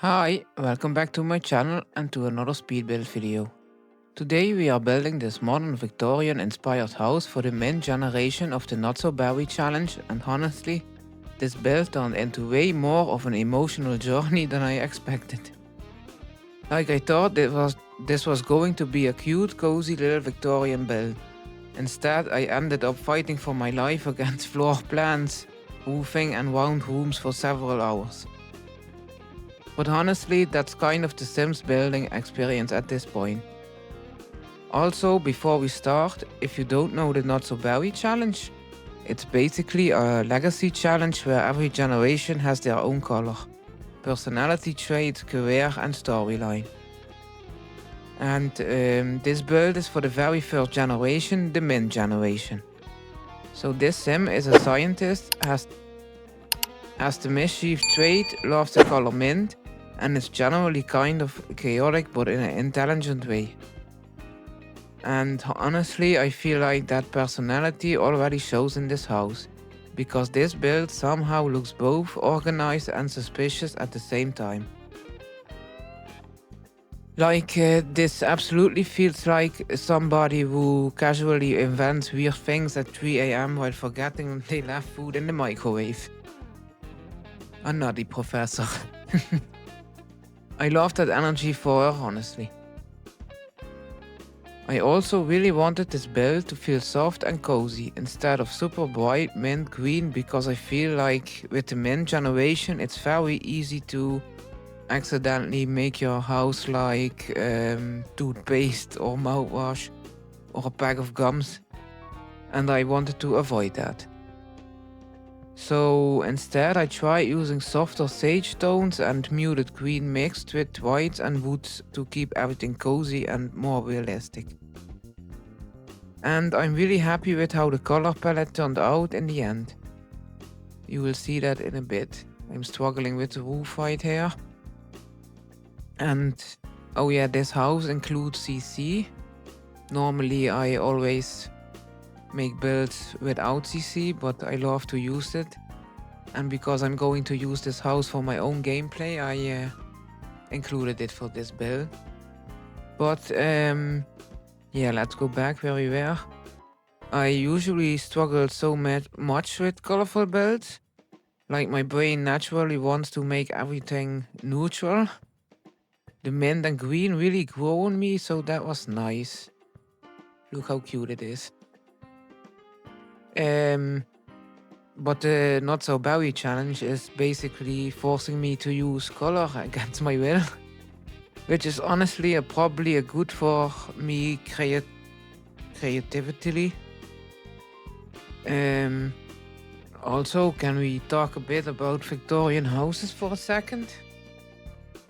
Hi, welcome back to my channel and to another speed build video. Today we are building this modern Victorian inspired house for the main generation of the Not So Berry challenge, and honestly, this build turned into way more of an emotional journey than I expected. Like I thought this was going to be a cute, cozy little Victorian build. Instead, I ended up fighting for my life against floor plans, roofing and round rooms for several hours. But honestly, that's kind of the Sims building experience at this point. Also, before we start, if you don't know the Not So Berry challenge, it's basically a legacy challenge where every generation has their own color, personality trait, career and storyline. And this build is for the very first generation, the Mint generation. So this Sim is a scientist, has the mischief trait, loves the color mint, and is generally kind of chaotic but in an intelligent way. And honestly, I feel like that personality already shows in this house, because this build somehow looks both organized and suspicious at the same time. Like, this absolutely feels like somebody who casually invents weird things at 3 AM while forgetting they left food in the microwave. A nutty professor. I love that energy for her, honestly. I also really wanted this build to feel soft and cozy instead of super bright mint green, because I feel like with the mint generation it's very easy to accidentally make your house like toothpaste or mouthwash or a pack of gums, and I wanted to avoid that. So instead I tried using softer sage tones and muted green mixed with whites and woods to keep everything cozy and more realistic. And I'm really happy with how the color palette turned out in the end. You will see that in a bit. I'm struggling with the roof right here. And oh yeah, this house includes CC. Normally I always make builds without CC, but I love to use it. And because I'm going to use this house for my own gameplay, I included it for this build. But yeah, let's go back where we were. I usually struggle so much with colorful builds. Like, my brain naturally wants to make everything neutral. The mint and green really grow on me, so that was nice. Look how cute it is. But the Not So Berry challenge is basically forcing me to use color against my will. Which is honestly probably a good for me creatively. Also, can we talk a bit about Victorian houses for a second?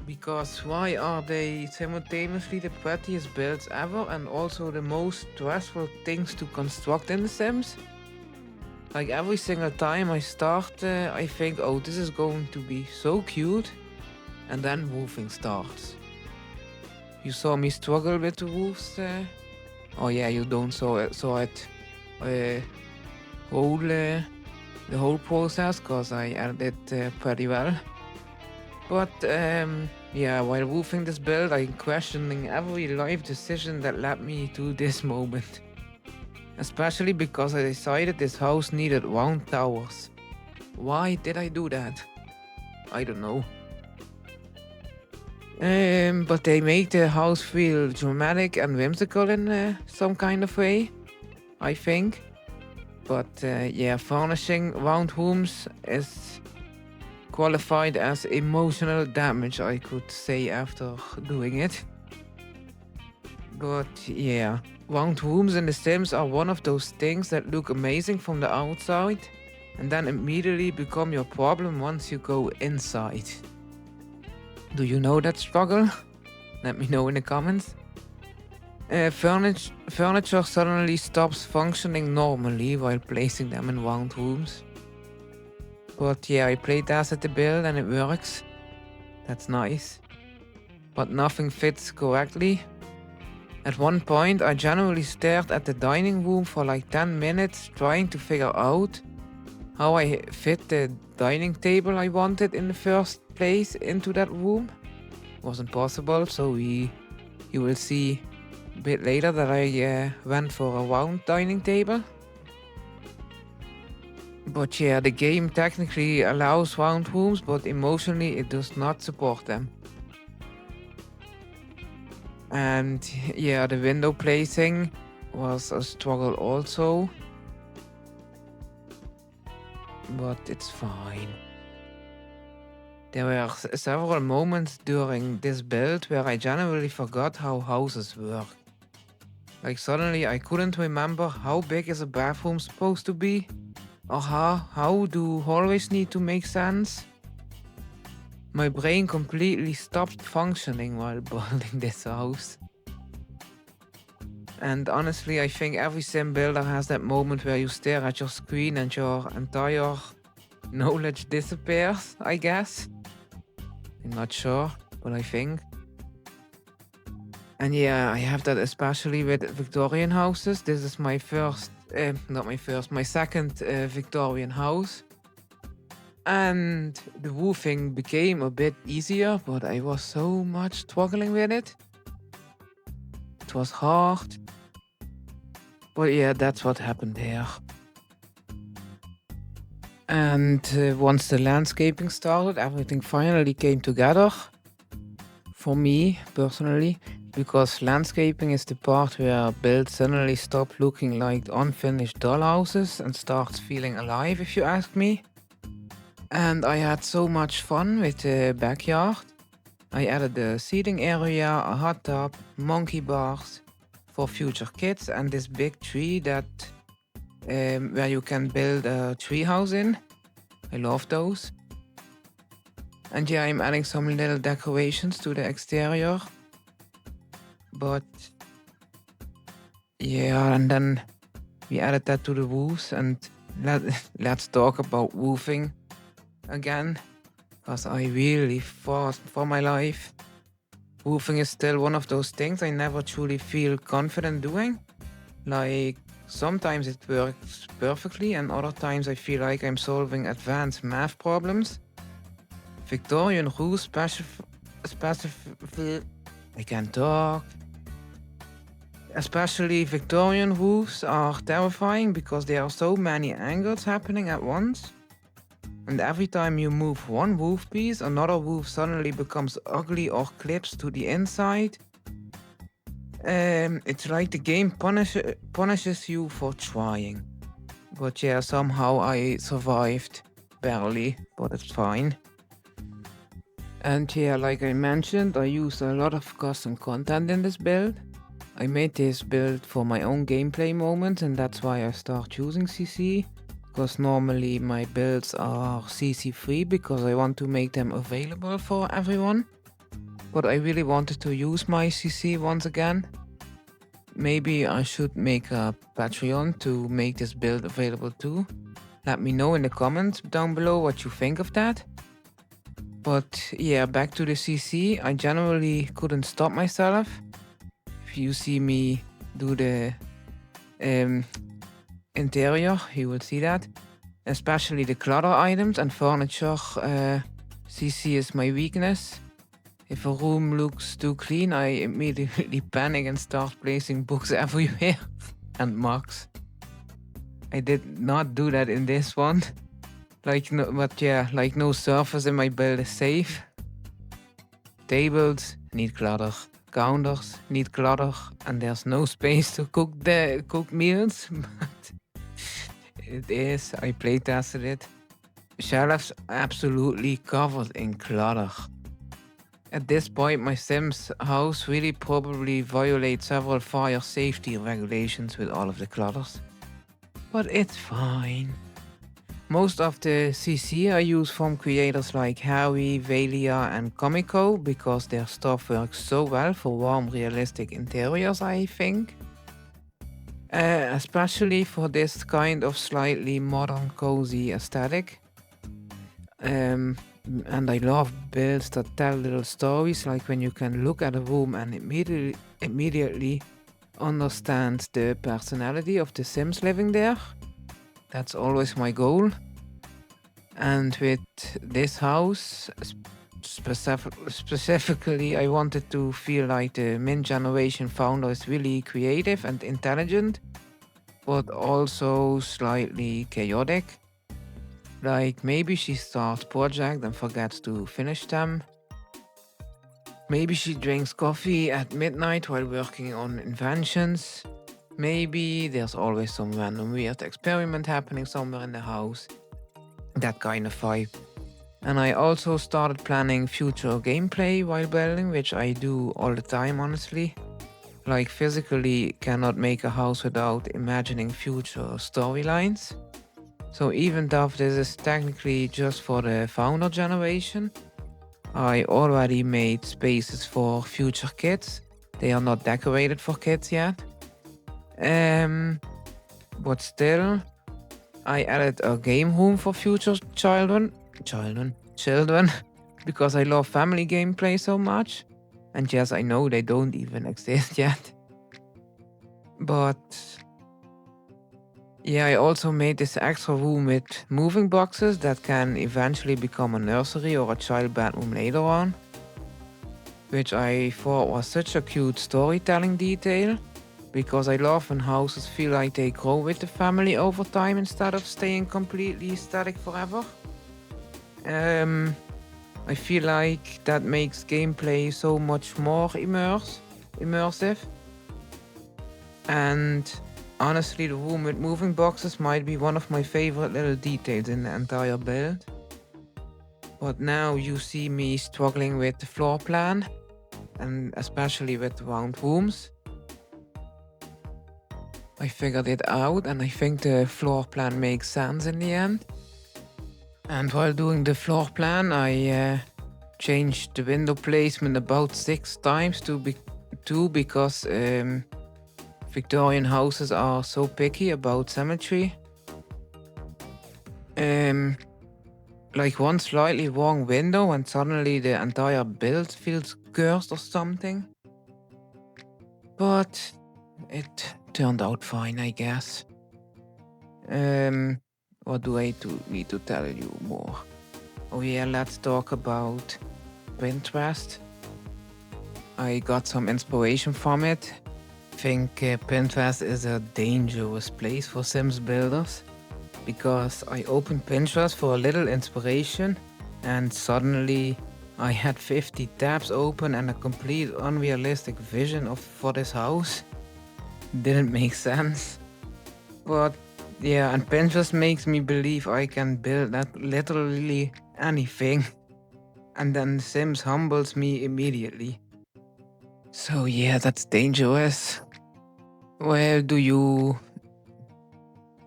Because why are they simultaneously the prettiest builds ever and also the most stressful things to construct in The Sims? Like, every single time I start, I think, oh, this is going to be so cute, and then roofing starts. You saw me struggle with the roofs? Oh yeah, you don't saw it the whole process, cause I edited it pretty well. But yeah, while roofing this build, I'm questioning every life decision that led me to this moment. Especially because I decided this house needed round towers. Why did I do that? I don't know. But they make the house feel dramatic and whimsical in some kind of way, I think. But yeah, furnishing round rooms is qualified as emotional damage, I could say, after doing it. But yeah, round rooms in The Sims are one of those things that look amazing from the outside and then immediately become your problem once you go inside. Do you know that struggle? Let me know in the comments. Furniture suddenly stops functioning normally while placing them in round rooms. But yeah, I played tested the build and it works. That's nice. But nothing fits correctly. At one point, I genuinely stared at the dining room for like 10 minutes trying to figure out how I fit the dining table I wanted in the first place into that room. wasn't possible, so you will see a bit later that I went for a round dining table. But yeah, the game technically allows round rooms, but emotionally it does not support them. And yeah, the window placing was a struggle also, but it's fine. There were several moments during this build where I genuinely forgot how houses work. Like suddenly I couldn't remember how big is a bathroom supposed to be, or how do hallways need to make sense. My brain completely stopped functioning while building this house. And honestly, I think every sim builder has that moment where you stare at your screen and your entire knowledge disappears, I guess. I'm not sure, but I think. And yeah, I have that especially with Victorian houses. This is my my second Victorian house. And the roofing became a bit easier, but I was so much struggling with it. It was hard. But yeah, that's what happened here. And once the landscaping started, everything finally came together. For me, personally, because landscaping is the part where builds suddenly stop looking like unfinished dollhouses and starts feeling alive, if you ask me. And I had so much fun with the backyard. I added a seating area, a hot tub, monkey bars for future kids, and this big tree that where you can build a tree house in. I love those. And yeah, I'm adding some little decorations to the exterior. But yeah, and then we added that to the roofs, and let's talk about roofing again, because I really fought for my life. Roofing is still one of those things I never truly feel confident doing. Like, sometimes it works perfectly, and other times I feel like I'm solving advanced math problems. Victorian roofs I can't talk. Especially Victorian roofs are terrifying because there are so many angles happening at once. And every time you move one roof piece, another roof suddenly becomes ugly or clips to the inside. It's like the game punishes you for trying. But yeah, somehow I survived. Barely, but it's fine. And yeah, like I mentioned, I used a lot of custom content in this build. I made this build for my own gameplay moments, and that's why I start using CC. Because normally my builds are CC free because I want to make them available for everyone. But I really wanted to use my CC once again. Maybe I should make a Patreon to make this build available too. Let me know in the comments down below what you think of that. But yeah, back to the CC, I generally couldn't stop myself. If you see me do the interior, you will see that. Especially the clutter items and furniture, CC is my weakness. If a room looks too clean, I immediately panic and start placing books everywhere and mugs. I did not do that in this one. Like no surface in my build is safe. Tables need clutter. Counters need clutter, and there's no space to cook meals. But it is. I playtested it. Shelves absolutely covered in clutter. At this point, my Sims house really probably violates several fire safety regulations with all of the clutters. But it's fine. Most of the CC I use from creators like Harry, Velia and Comico because their stuff works so well for warm, realistic interiors, I think. Especially for this kind of slightly modern, cozy aesthetic. And I love builds that tell little stories, like when you can look at a room and immediately understand the personality of the Sims living there. That's always my goal. And with this house specifically, I wanted to feel like the Mint generation founder is really creative and intelligent, but also slightly chaotic. Like maybe she starts project and forgets to finish them. Maybe she drinks coffee at midnight while working on inventions. Maybe there's always some random weird experiment happening somewhere in the house. That kind of vibe. And I also started planning future gameplay while building, which I do all the time, honestly. Like physically cannot make a house without imagining future storylines. So even though this is technically just for the founder generation, I already made spaces for future kids. They are not decorated for kids yet. But still, I added a game room for future children, because I love family gameplay so much. And yes, I know they don't even exist yet. But yeah, I also made this extra room with moving boxes that can eventually become a nursery or a child bedroom later on, which I thought was such a cute storytelling detail, because I love when houses feel like they grow with the family over time instead of staying completely static forever. I feel like that makes gameplay so much more immersive. And honestly, the room with moving boxes might be one of my favorite little details in the entire build. But now you see me struggling with the floor plan, and especially with round rooms. I figured it out, and I think the floor plan makes sense in the end. And while doing the floor plan, I changed the window placement about 6 times because Victorian houses are so picky about symmetry. Like one slightly wrong window and suddenly the entire build feels cursed or something. But it turned out fine, I guess. What do I need to tell you more? Oh yeah, let's talk about Pinterest. I got some inspiration from it. I think Pinterest is a dangerous place for Sims builders, because I opened Pinterest for a little inspiration and suddenly I had 50 tabs open and a complete unrealistic vision for this house. Didn't make sense. But yeah, and Pinterest makes me believe I can build literally anything. And then Sims humbles me immediately. So yeah, that's dangerous. Well,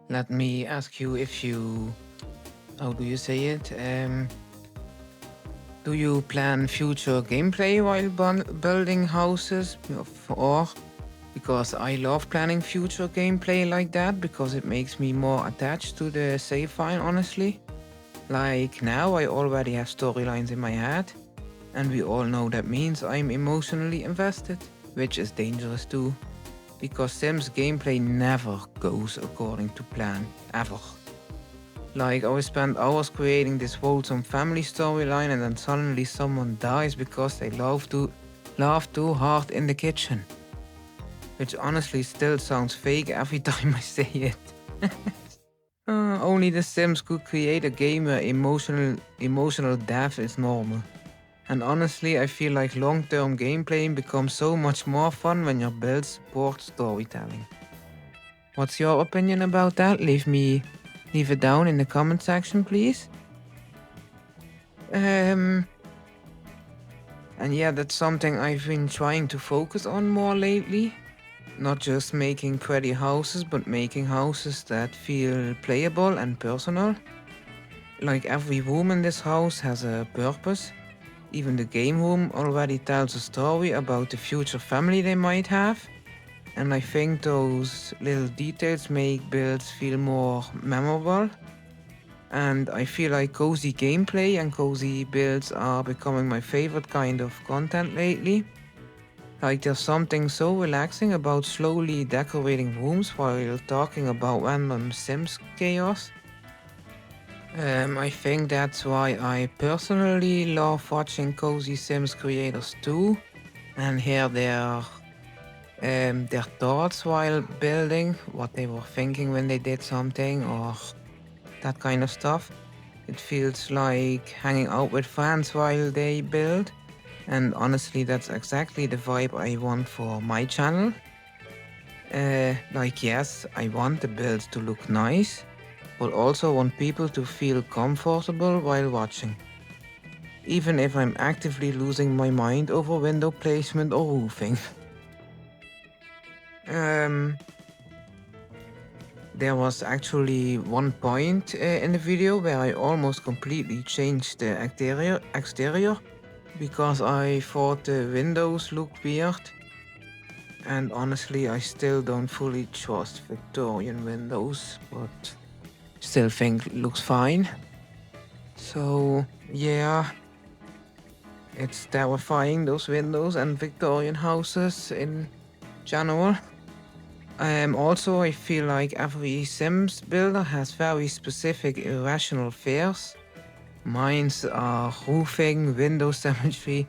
let me ask you how do you say it? Do you plan future gameplay while building houses? Or because I love planning future gameplay like that, because it makes me more attached to the save file, honestly. Like now I already have storylines in my head, and we all know that means I'm emotionally invested, which is dangerous too, because Sims gameplay never goes according to plan, ever. Like I will spend hours creating this wholesome family storyline and then suddenly someone dies because they laugh too hard in the kitchen. Which honestly still sounds fake every time I say it. Only the Sims could create a game where emotional death is normal. And honestly, I feel like long-term gameplay becomes so much more fun when your build supports storytelling. What's your opinion about that? Leave it down in the comment section, please. And yeah, that's something I've been trying to focus on more lately. Not just making pretty houses, but making houses that feel playable and personal. Like every room in this house has a purpose. Even the game room already tells a story about the future family they might have. And I think those little details make builds feel more memorable. And I feel like cozy gameplay and cozy builds are becoming my favorite kind of content lately. Like there's something so relaxing about slowly decorating rooms while talking about random Sims chaos. I think that's why I personally love watching Cozy Sims creators too, and hear their thoughts while building, what they were thinking when they did something, or that kind of stuff. It feels like hanging out with friends while they build, and honestly, that's exactly the vibe I want for my channel. Like, yes, I want the builds to look nice, but also want people to feel comfortable while watching, even if I'm actively losing my mind over window placement or roofing. um, there was actually one point in the video where I almost completely changed the exterior because I thought the windows looked weird. And honestly, I still don't fully trust Victorian windows, but still think it looks fine. So yeah, it's terrifying, those windows and Victorian houses in general. Also, I feel like every Sims builder has very specific irrational fears. Mine's are roofing, window symmetry,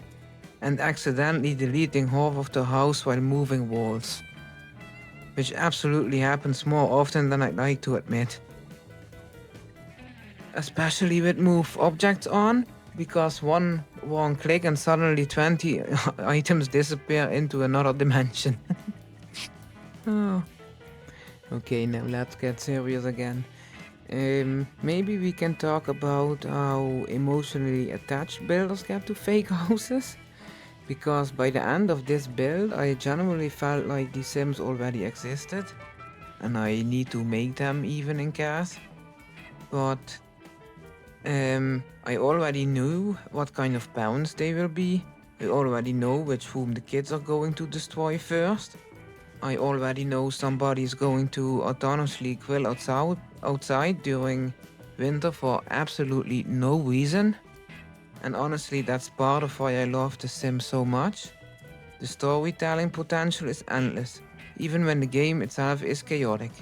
and accidentally deleting half of the house while moving walls, which absolutely happens more often than I'd like to admit. Especially with move objects on, because one wrong click and suddenly 20 items disappear into another dimension. Oh. Okay, now let's get serious again. Maybe we can talk about how emotionally attached builders get to fake houses. Because by the end of this build, I genuinely felt like the Sims already existed, and I need to make them even in chaos. But I already knew what kind of parents they will be. I already know which room the kids are going to destroy first. I already know somebody is going to autonomously grill outside during winter for absolutely no reason. And honestly, that's part of why I love The Sims so much. The storytelling potential is endless, even when the game itself is chaotic.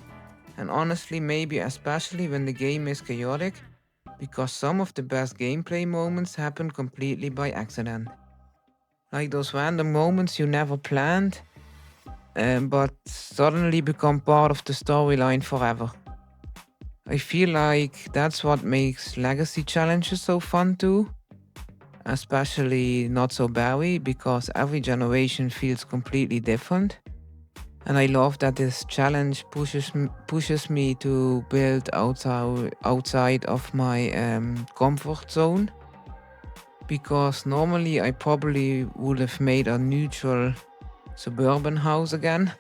And honestly, maybe especially when the game is chaotic, because some of the best gameplay moments happen completely by accident. Like those random moments you never planned, but suddenly become part of the storyline forever. I feel like that's what makes legacy challenges so fun too, especially Not So Berry, because every generation feels completely different. And I love that this challenge pushes me to build outside of my comfort zone, because normally I probably would have made a neutral suburban house again.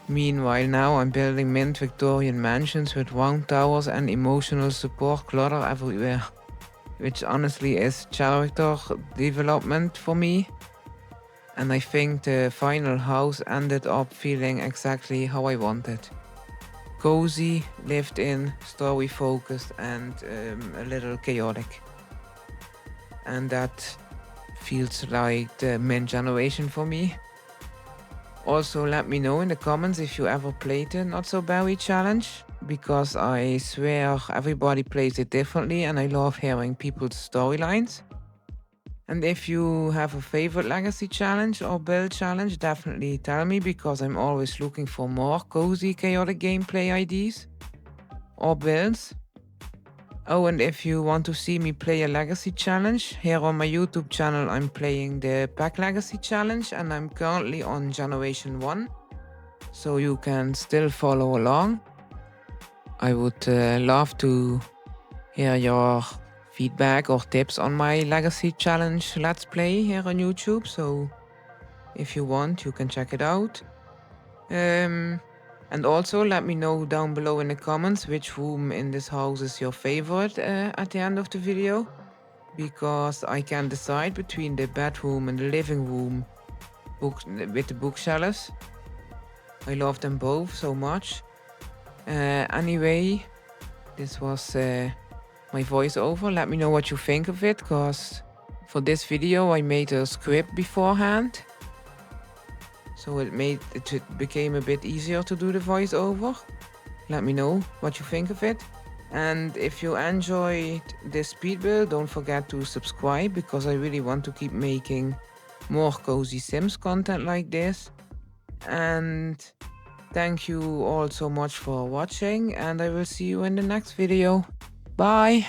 Meanwhile, now I'm building mint Victorian mansions with round towers and emotional support clutter everywhere, which honestly is character development for me. And I think the final house ended up feeling exactly how I wanted. Cozy, lived in, story focused, and a little chaotic. And that feels like the mint generation for me. Also, let me know in the comments if you ever played the Not So Berry challenge, because I swear everybody plays it differently and I love hearing people's storylines. And if you have a favorite legacy challenge or build challenge, definitely tell me, because I'm always looking for more cozy, chaotic gameplay ideas or builds. Oh, and if you want to see me play a legacy challenge, here on my YouTube channel I'm playing the Pack Legacy Challenge and I'm currently on Generation 1, so you can still follow along. I would love to hear your feedback or tips on my legacy challenge let's play here on YouTube, so if you want you can check it out. And also let me know down below in the comments which room in this house is your favorite at the end of the video, because I can decide between the bedroom and the living room with the bookshelves. I love them both so much. Anyway, this was my voiceover. Let me know what you think of it, because for this video I made a script beforehand, so it became a bit easier to do the voiceover. Let me know what you think of it. And if you enjoyed this speed build, don't forget to subscribe because I really want to keep making more cozy Sims content like this. And thank you all so much for watching, and I will see you in the next video. Bye!